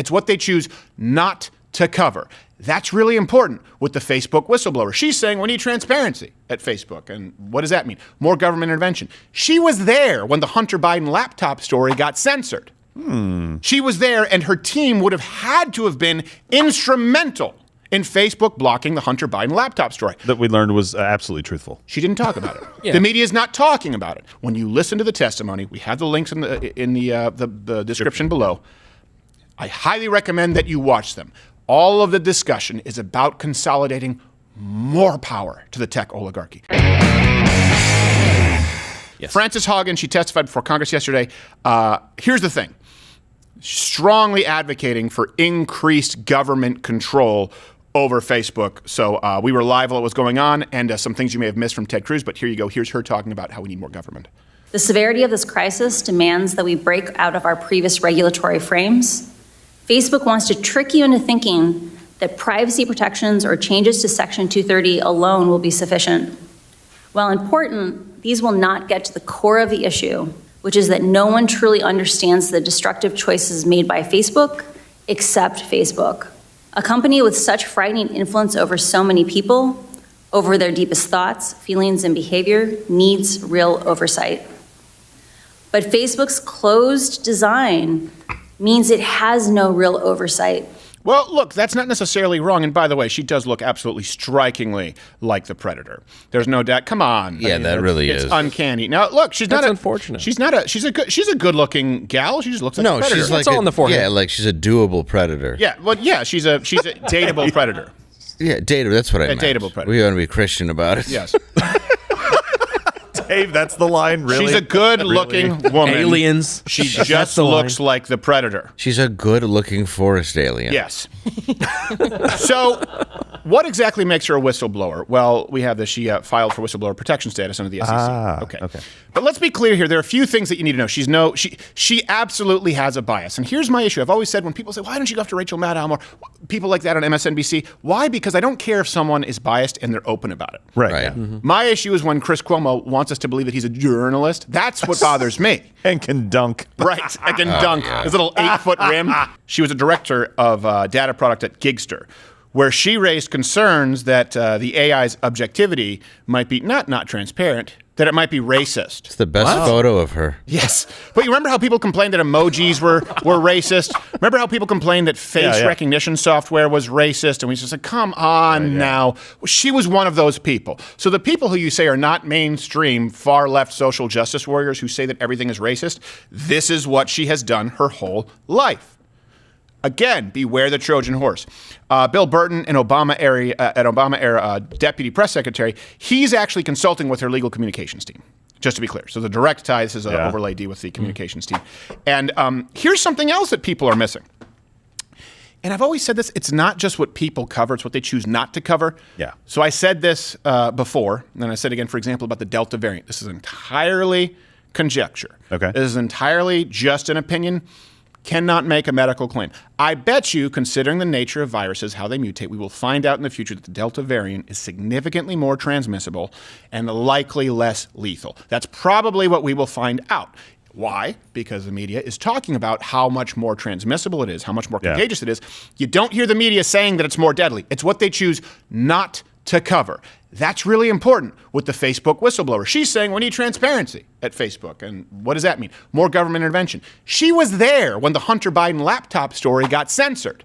It's what they choose not to cover. That's really important with the Facebook whistleblower. She's saying we need transparency at Facebook. And what does that mean? More government intervention. She was there when the Hunter Biden laptop story got censored. She was there, and her team would have had to have been instrumental in Facebook blocking the Hunter Biden laptop story. That we learned was absolutely truthful. She didn't talk about it. The media is not talking about it. When you listen to the testimony, we have the links in the description below. I highly recommend that you watch them. All of the discussion is about consolidating more power to the tech oligarchy. Yes. Frances Haugen, she testified before Congress yesterday. Here's the thing. Strongly advocating for increased government control over Facebook. So we were live while it was going on, and some things you may have missed from Ted Cruz, but here you go. Here's her talking about how we need more government. The severity of this crisis demands that we break out of our previous regulatory frames. Facebook wants to trick you into thinking that privacy protections or changes to Section 230 alone will be sufficient. While important, these will not get to the core of the issue, which is that no one truly understands the destructive choices made by Facebook except Facebook. A company with such frightening influence over so many people, over their deepest thoughts, feelings, and behavior, needs real oversight. But Facebook's closed design means it has no real oversight. Well, look, that's not necessarily wrong. And by the way, she does look absolutely strikingly like the Predator. There's no doubt. Come on. Yeah, that really is. It's uncanny. Now, look, she's That's not unfortunate. She's a good-looking gal. She just looks like a Predator. She's like It's all on the forehead. Yeah, like she's a doable Predator. Yeah, well, yeah, she's a dateable Predator. Yeah, dateable. That's what I meant. Dateable Predator. We want to be Christian about it. Yes. Dave, that's the line, really? She's a good-looking woman. Aliens. She just looks like the Predator. She's a good-looking forest alien. Yes. So, what exactly makes her a whistleblower? Well, we have this. She filed for whistleblower protection status under the SEC. Okay. But let's be clear here. There are a few things that you need to know. She absolutely has a bias. And here's my issue. I've always said when people say, why don't you go after Rachel Maddow or people like that on MSNBC? Why? Because I don't care if someone is biased and they're open about it. Right. Right. Yeah. Mm-hmm. My issue is when Chris Cuomo wants us to believe that he's a journalist. That's what bothers me. And can dunk. Right, I can dunk. His little 8-foot rim. She was a director of data product at Gigster, where she raised concerns that the AI's objectivity might be not transparent, that it might be racist. It's the best photo of her. Yes. But you remember how people complained that emojis were racist? Remember how people complained that face recognition software was racist? And we just said, come on now. Well, she was one of those people. So the people who you say are not mainstream, far-left social justice warriors who say that everything is racist, this is what she has done her whole life. Again, beware the Trojan horse. Bill Burton, an Obama era deputy press secretary, he's actually consulting with her legal communications team, just to be clear. So the direct tie, this is an overlay D with the communications team. And here's something else that people are missing. And I've always said this, it's not just what people cover, it's what they choose not to cover. Yeah. So I said this before, and I said again, for example, about the Delta variant. This is entirely conjecture. Okay. This is entirely just an opinion. Cannot make a medical claim. I bet you, considering the nature of viruses, how they mutate, we will find out in the future that the Delta variant is significantly more transmissible and likely less lethal. That's probably what we will find out. Why? Because the media is talking about how much more transmissible it is, how much more contagious it is. You don't hear the media saying that it's more deadly. It's what they choose not to cover. That's really important with the Facebook whistleblower. She's saying we need transparency at Facebook. And what does that mean? More government intervention. She was there when the Hunter Biden laptop story got censored.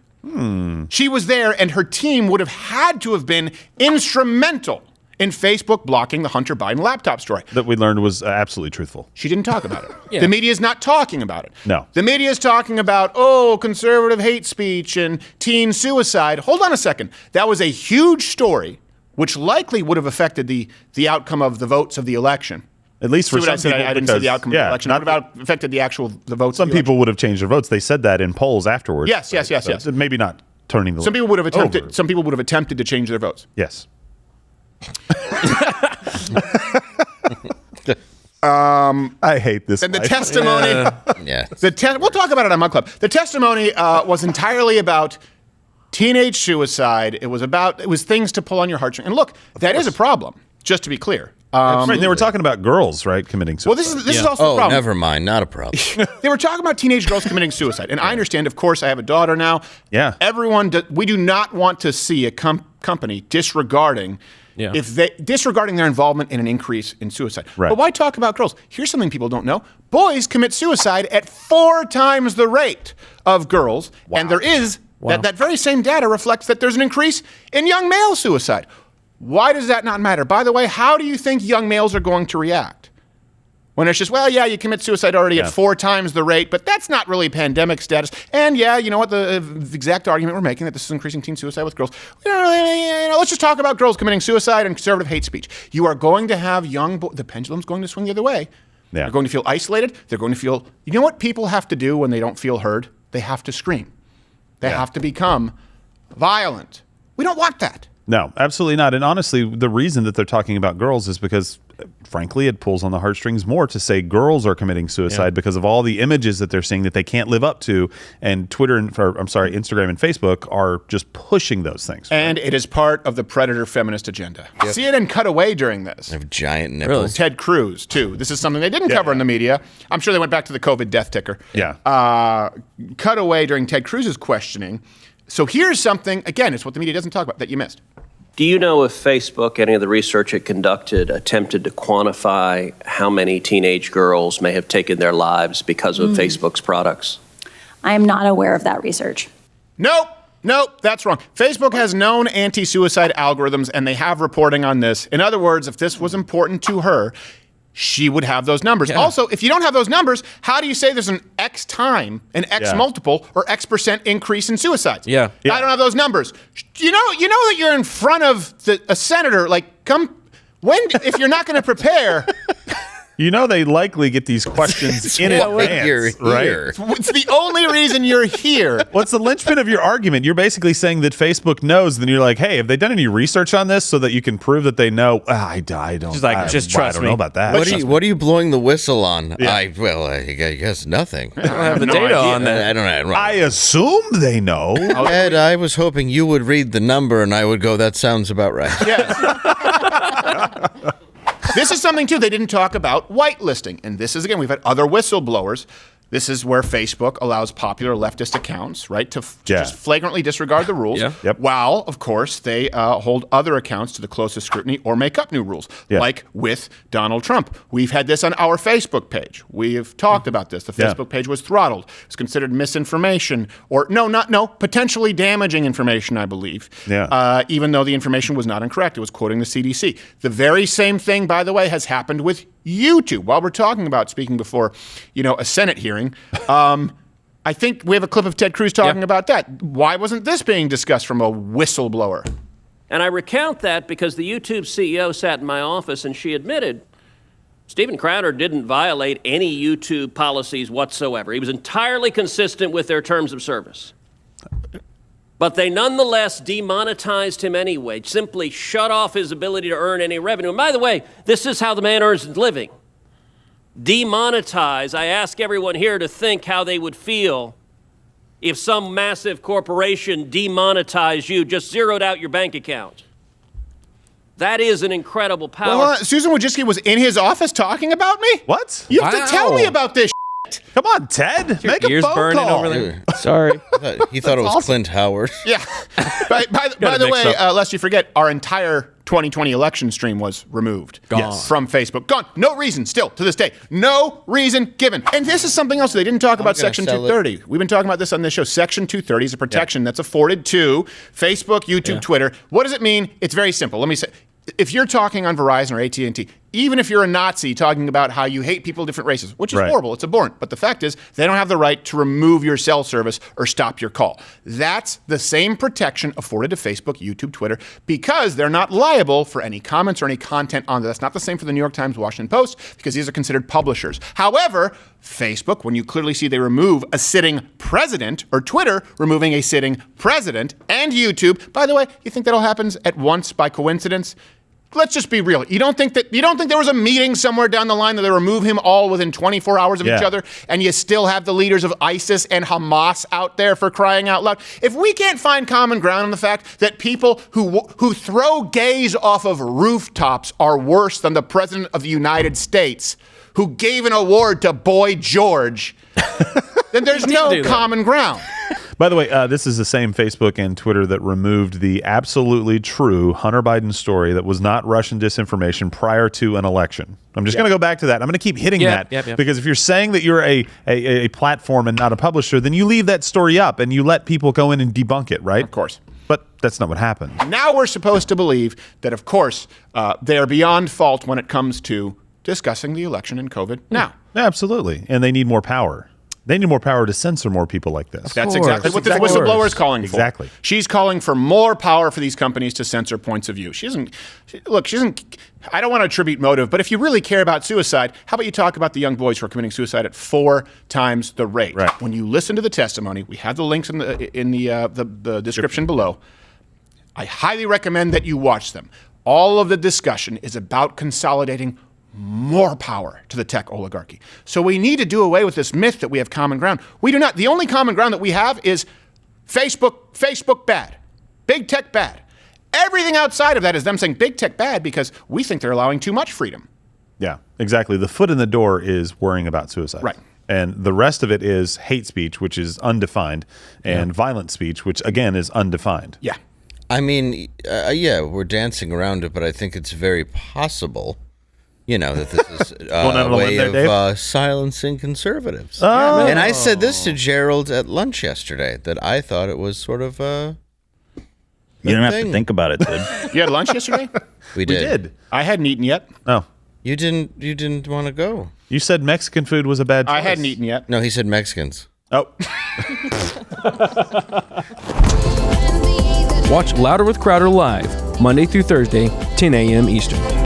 She was there, and her team would have had to have been instrumental in Facebook blocking the Hunter Biden laptop story. That we learned was absolutely truthful. She didn't talk about it. The media is not talking about it. No. The media is talking about, conservative hate speech and teen suicide. Hold on a second. That was a huge story, which likely would have affected the outcome of the votes of the election. At least for some people. I didn't say the outcome of the election. It would have affected the votes. Some people would have changed their votes. They said that in polls afterwards. Yes. So maybe not turning the. Some people would have attempted. Over. Some people would have attempted to change their votes. Yes. I hate this. And the testimony. We'll talk about it on Mug Club. The testimony was entirely about teenage suicide. It was things to pull on your heartstrings. And look, that is a problem. Just to be clear, Right, they were talking about girls, right, committing suicide. Well, this is also a problem. Never mind. Not a problem. They were talking about teenage girls committing suicide. And I understand, of course, I have a daughter now. Yeah. We do not want to see a company disregarding their involvement in an increase in suicide. Right. But why talk about girls? Here's something people don't know. Boys commit suicide at 4 times the rate of girls. Wow. And there is, that very same data reflects that there's an increase in young male suicide. Why does that not matter? By the way, how do you think young males are going to react? When it's just, you commit suicide already at 4 times the rate, but that's not really pandemic status. And you know what? The exact argument we're making that this is increasing teen suicide with girls. Let's just talk about girls committing suicide and conservative hate speech. You are going to have the pendulum's going to swing the other way. Yeah. They're going to feel isolated. They're going to feel, you know what people have to do when they don't feel heard? They have to scream. They have to become violent. We don't want that. No, absolutely not. And honestly, the reason that they're talking about girls is because, frankly, it pulls on the heartstrings more to say girls are committing suicide because of all the images that they're seeing that they can't live up to. And Instagram and Facebook are just pushing those things. And it is part of the predator feminist agenda. Yep. CNN cut away during this. They have giant nipples. Really? Ted Cruz, too. This is something they didn't cover in the media. I'm sure they went back to the COVID death ticker. Yeah. Cut away during Ted Cruz's questioning. So here's something, again, it's what the media doesn't talk about, that you missed. Do you know if Facebook, any of the research it conducted, attempted to quantify how many teenage girls may have taken their lives because of Facebook's products? I am not aware of that research. Nope, that's wrong. Facebook has known anti-suicide algorithms, and they have reporting on this. In other words, if this was important to her, she would have those numbers. Yeah. Also, if you don't have those numbers, how do you say there's an X time, an X multiple, or X percent increase in suicides? Yeah. I don't have those numbers. You know that you're in front of a senator. If you're not going to prepare. You know they likely get these questions in advance, right? It's the only reason you're here. What's the linchpin of your argument? You're basically saying that Facebook knows. Then you're like, hey, have they done any research on this so that you can prove that they know? I don't. Just trust me. I don't know about that. What are you blowing the whistle on? Yeah. I guess nothing. I don't have the data on that. I don't know. I assume they know. Ed, I was hoping you would read the number and I would go, that sounds about right. Yes. This is something, too, they didn't talk about, whitelisting. And this is, again, we've had other whistleblowers. This is where Facebook allows popular leftist accounts, right, to just flagrantly disregard the rules, while, of course, they hold other accounts to the closest scrutiny or make up new rules, like with Donald Trump. We've had this on our Facebook page. We've talked about this. The Facebook page was throttled. It's considered misinformation or, potentially damaging information, I believe, even though the information was not incorrect. It was quoting the CDC. The very same thing, by the way, has happened with YouTube. While we're talking about speaking before, a Senate hearing, I think we have a clip of Ted Cruz talking about that. Why wasn't this being discussed from a whistleblower? And I recount that because the YouTube CEO sat in my office and she admitted Steven Crowder didn't violate any YouTube policies whatsoever. He was entirely consistent with their terms of service. But they nonetheless demonetized him anyway, simply shut off his ability to earn any revenue. And by the way, this is how the man earns his living. Demonetize. I ask everyone here to think how they would feel if some massive corporation demonetized you, just zeroed out your bank account. That is an incredible power. Well, Susan Wojcicki was in his office talking about me? What? You have to tell me about this. Come on, Ted. Make a phone burning call. over there. Sorry. He thought it was awesome. Clint Howard. Yeah. By the way, lest you forget, our entire 2020 election stream was removed from Facebook. Gone. No reason still to this day. No reason given. And this is something else they didn't talk about Section 230. We've been talking about this on this show. Section 230 is a protection that's afforded to Facebook, YouTube, Twitter. What does it mean? It's very simple. Let me say, if you're talking on Verizon or AT&T, even if you're a Nazi talking about how you hate people of different races, which is horrible, it's abhorrent, but the fact is they don't have the right to remove your cell service or stop your call. That's the same protection afforded to Facebook, YouTube, Twitter, because they're not liable for any comments or any content on that. That's not the same for the New York Times, Washington Post, because these are considered publishers. However, Facebook, when you clearly see they remove a sitting president, or Twitter removing a sitting president, and YouTube, by the way, you think that all happens at once by coincidence? let's just be real. You don't think there was a meeting somewhere down the line that they remove him all within 24 hours of each other, and you still have the leaders of ISIS and Hamas out there for crying out loud? If we can't find common ground on the fact that people who throw gays off of rooftops are worse than the president of the United States, who gave an award to Boy George, then there's no common ground. By the way, this is the same Facebook and Twitter that removed the absolutely true Hunter Biden story that was not Russian disinformation prior to an election. I'm just going to go back to that. I'm going to keep hitting that because if you're saying that you're a platform and not a publisher, then you leave that story up and you let people go in and debunk it, right? Of course. But that's not what happened. Now we're supposed to believe that, of course, they are beyond fault when it comes to discussing the election and COVID now. Absolutely. And they need more power. They need more power to censor more people like this. That's exactly what this whistleblower is calling for. Exactly. She's calling for more power for these companies to censor points of view. I don't want to attribute motive, but if you really care about suicide, how about you talk about the young boys who are committing suicide at 4 times the rate? Right. When you listen to the testimony, we have the links in the description below. I highly recommend that you watch them. All of the discussion is about consolidating more power to the tech oligarchy. So we need to do away with this myth that we have common ground. We do not. The only common ground that we have is Facebook bad, big tech bad. Everything outside of that is them saying big tech bad because we think they're allowing too much freedom. Yeah, exactly. The foot in the door is worrying about suicide. Right. And the rest of it is hate speech, which is undefined, and violent speech, which, again, is undefined. Yeah. I mean, we're dancing around it, but I think it's very possible, that this is a way of silencing conservatives. Oh. And I said this to Gerald at lunch yesterday, that I thought it was sort of a You don't have to think about it, dude. You had lunch yesterday? We did. I hadn't eaten yet. Oh. You didn't want to go. You said Mexican food was a bad choice. I hadn't eaten yet. No, he said Mexicans. Oh. Watch Louder with Crowder live, Monday through Thursday, 10 a.m. Eastern.